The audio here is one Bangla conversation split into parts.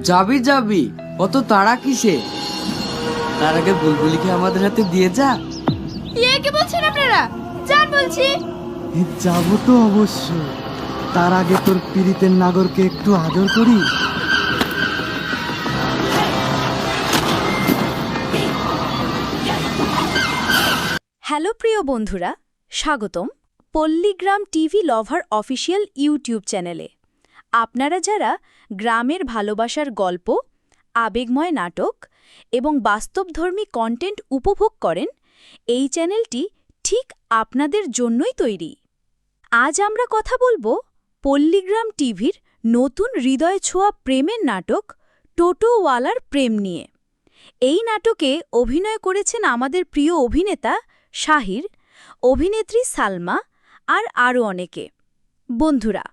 যাবি যাবি, অত তাড়া কিসে? তার আগে বুলবুলিকে আমাদের হাতে দিয়ে যা। কি বলছেন আপনারা? যান বলছি। যাবো তো অবশ্য, তার আগে তোর পীড়িতের নাগরকে একটু আদর করি। হ্যালো প্রিয় বন্ধুরা, স্বাগতম পল্লীগ্রাম টিভি লভার অফিসিয়াল ইউটিউব চ্যানেলে। আপনারা যারা গ্রামের ভালোবাসার গল্প, আবেগময় নাটক এবং বাস্তবধর্মী কন্টেন্ট উপভোগ করেন, এই চ্যানেলটি ঠিক আপনাদের জন্যই তৈরি। আজ আমরা কথা বলবো পল্লীগ্রাম টিভির নতুন হৃদয় ছোঁয়া প্রেমের নাটক টোটোওয়ালার প্রেম নিয়ে। এই নাটকে অভিনয় করেছেন আমাদের প্রিয় অভিনেতা শাহির, অভিনেত্রী সালমা আর আরও অনেকে। বন্ধুরা,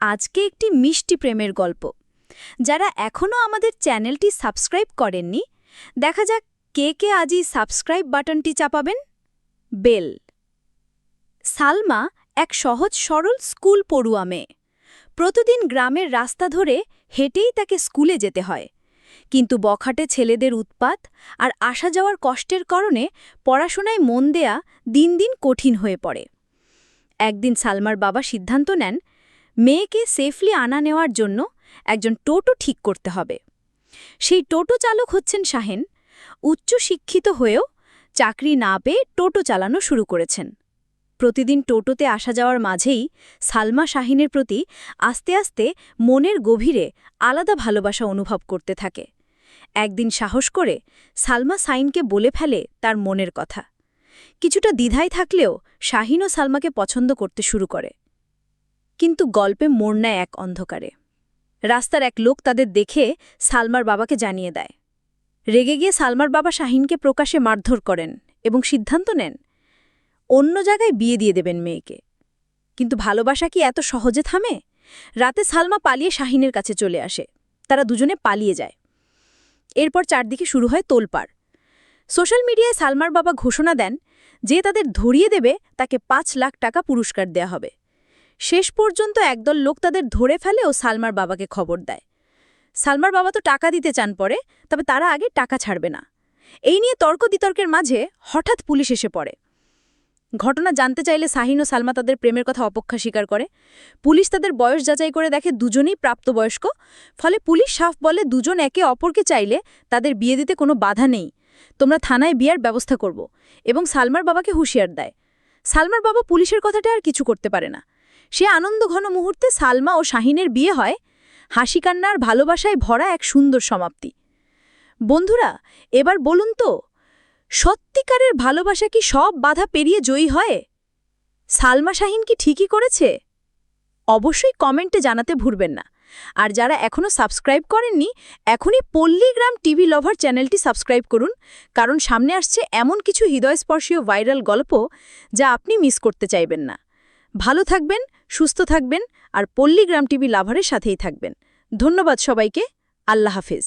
আজকে একটি মিষ্টি প্রেমের গল্প। যারা এখনও আমাদের চ্যানেলটি সাবস্ক্রাইব করেননি, দেখা যাক কে কে আজই সাবস্ক্রাইব বাটনটি চাপাবেন। বেল। সালমা এক সহজ সরল স্কুল পড়ুয়া মেয়ে। প্রতিদিন গ্রামের রাস্তা ধরে হেঁটেই তাকে স্কুলে যেতে হয়, কিন্তু বখাটে ছেলেদের উৎপাত আর আসা যাওয়ার কষ্টের কারণে পড়াশোনায় মন দেয়া দিন দিন কঠিন হয়ে পড়ে। একদিন সালমার বাবা সিদ্ধান্ত নেন মেয়েকে সেফলি আনা নেওয়ার জন্য একজন টোটো ঠিক করতে হবে। সেই টোটো চালক হচ্ছেন শাহেন। উচ্চ শিক্ষিত হয়েও চাকরি না পেয়ে টোটো চালানো শুরু করেছেন। প্রতিদিন টোটোতে আসা যাওয়ার মাঝেই সালমা শাহিনের প্রতি আস্তে আস্তে মনের গভীরে আলাদা ভালোবাসা অনুভব করতে থাকে। একদিন সাহস করে সালমা সাইনকে বলে ফেলে তার মনের কথা। কিছুটা দ্বিধায় থাকলেও শাহিনও সালমাকে পছন্দ করতে শুরু করে। কিন্তু গল্পে মোড় নেয় এক অন্ধকারে। রাস্তার এক লোক তাদের দেখে সালমার বাবাকে জানিয়ে দেয়। রেগে গিয়ে সালমার বাবা শাহিনকে প্রকাশ্যে মারধর করেন এবং সিদ্ধান্ত নেন অন্য জায়গায় বিয়ে দিয়ে দেবেন মেয়েকে। কিন্তু ভালোবাসা কি এত সহজে থামে? রাতে সালমা পালিয়ে শাহিনের কাছে চলে আসে। তারা দুজনে পালিয়ে যায়। এরপর চারদিকে শুরু হয় তোলপাড়। সোশ্যাল মিডিয়ায় সালমার বাবা ঘোষণা দেন যে তাদের ধরিয়ে দেবে তাকে ৫ লাখ টাকা পুরস্কার দেয়া হবে। শেষ পর্যন্ত একদল লোক তাদের ধরে ফেলে ও সালমার বাবাকে খবর দেয়। সালমার বাবা তো টাকা দিতে চান পরে, তবে তারা আগে টাকা ছাড়বে না। এই নিয়ে তর্ক বিতর্কের মাঝে হঠাৎ পুলিশ এসে পড়ে। ঘটনা জানতে চাইলে শাহিন ও সালমা তাদের প্রেমের কথা অপেক্ষা স্বীকার করে। পুলিশ তাদের বয়স যাচাই করে দেখে দুজনেই প্রাপ্তবয়স্ক। ফলে পুলিশ সাফ বলে দুজন একে অপরকে চাইলে তাদের বিয়ে দিতে কোনো বাধা নেই, তোমরা থানায় বিয়ের ব্যবস্থা করব, এবং সালমার বাবাকে হুঁশিয়ার দেয়। সালমার বাবা পুলিশের কথাটা আর কিছু করতে পারে না। সে আনন্দ ঘন মুহূর্তে সালমা ও শাহিনের বিয়ে হয়। হাসি কান্নার ভালোবাসায় ভরা এক সুন্দর সমাপ্তি। বন্ধুরা, এবার বলুন তো, সত্যিকারের ভালোবাসা কি সব বাধা পেরিয়ে জয়ী হয়? সালমা শাহিন কি ঠিকই করেছে? অবশ্যই কমেন্টে জানাতে ভুলবেন না। আর যারা এখনও সাবস্ক্রাইব করেননি, এখনই পল্লীগ্রাম টিভি লভার চ্যানেলটি সাবস্ক্রাইব করুন, কারণ সামনে আসছে এমন কিছু হৃদয়স্পর্শীয় ভাইরাল গল্প যা আপনি মিস করতে চাইবেন না। ভালো থাকবেন, সুস্থ থাকবেন আর পল্লীগ্রাম টিভি লাভারের সাথেই থাকবেন। ধন্যবাদ সবাইকে। আল্লাহ হাফেজ।